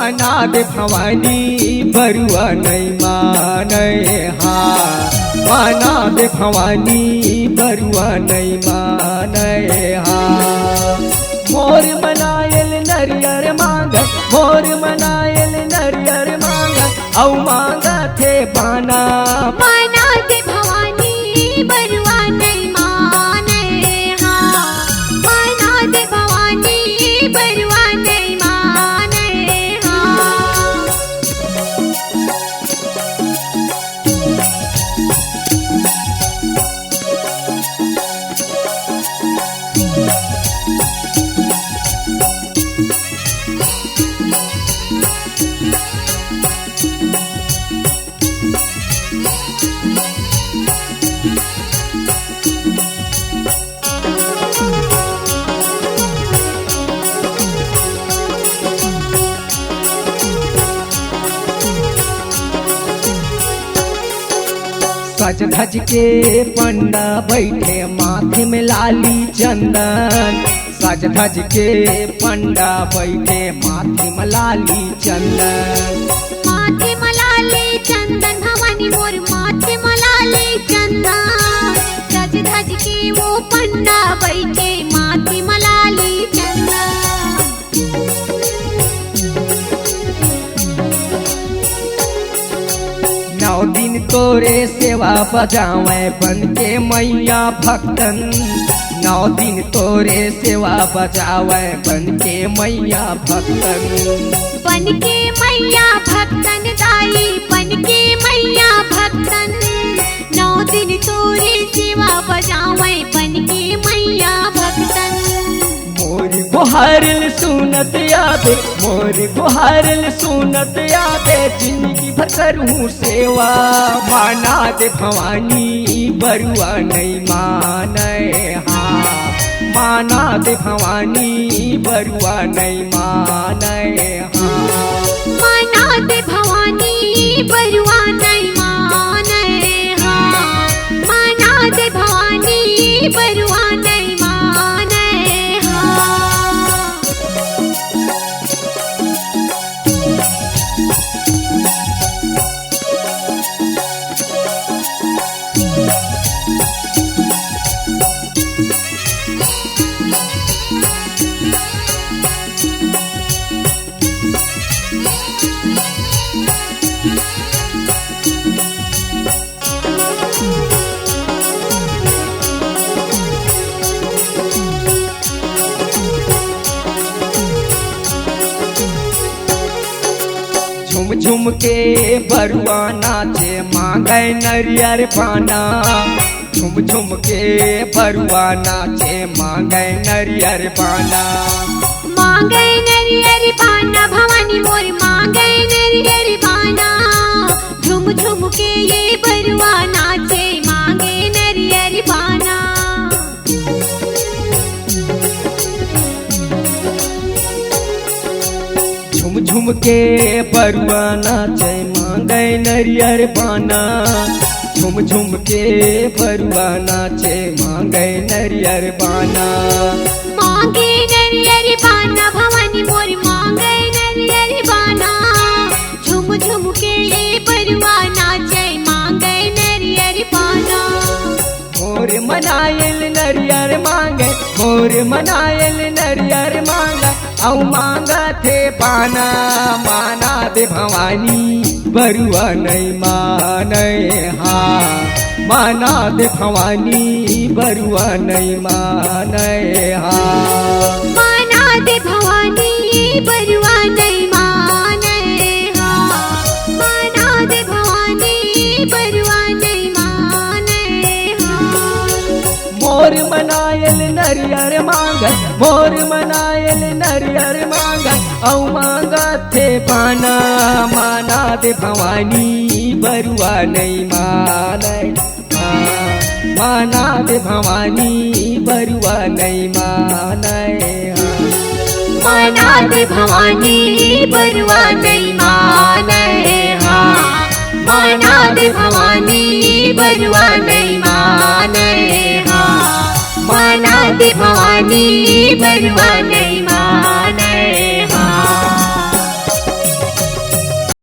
माना दे भवानी बरुआ नहीं माने हा माना दे भवानी बरुआ नहीं माने हा मोर मनायल नरियर मांग मोर मनायल नरियर मांग औ मांगा थे पाना माना दे भवानी बरुआ नहीं माने हा माना दे भवानी बरुआ नहीं माने हा सज धज के पंडा बैठे माथे में लाली चंदन सज धज के पंडा बैठे माथे में लाली चंदन माथे मलाले चंदन भवानी मोर माथे मलाले चंदन सज धज के वो पंडा बैठे माथे मलाले चंदन 9 दिन तोरे सेवा बजावे बन के मैया भक्तन 9 दिन तोरे सेवा बजावे बन के मैया भक्तन बन के मैया भक्तन दाई बन के मैया भक्तन 9 दिन तोरे सेवा बजावे बन के मैया भक्तन मोर गुहारल सुनत याद मोर गुहारल सुनत याद जिंदगी भर करूं सेवा माना दे भवानी बरुआ नहीं माने हा माना दे भवानी बरुआ नहीं माने हा माना दे भवानी बरुआ नहीं माने हा माना दे भवानी बरुआ नहीं माने हा झुम झुम के बरुआ नाचे मांगे नरियर पाना झुम झुम के बरुआ नाचे मांगे नरियर पाना मांगे नरियर पाना भवानी मोर मांगे नरियर पाना झुम झुम के ये बरुआ नाचे मांगे नरियर पाना झुम झुम के बरुआ नाचे मांगे नरियर पाना झुम झुम के बरुआ नाचे मांगे नरियर पाना मांगे नरियर पाना भवानी मोर मांगे नरियर पाना झुम झुम के ये बरुआ नाचे मांगे नरियर पाना मोर मनायल नरियर मांगे मोर मनायल नरियर मांगे औ मांगा थे पाना माना दे भवानी बरुआ नहीं माने हा माना दे भवानी बरुआ नहीं माने हा माना दे भवानी बरुआ नहीं माने हा माना दे भवानी बरुआ नहीं माने हा मोर मनायल नरियर मांग मोर मनायल नरियर मांग औ मांगा थे पाना माना दे भवानी बरुआ नहीं माने हा माना दे भवानी बरुआ नहीं माने हा माना दे भवानी बरुआ नहीं माने हा माना दे भवानी बरुआ नहीं माने हा माना दे भवानी बरुआ नहीं माने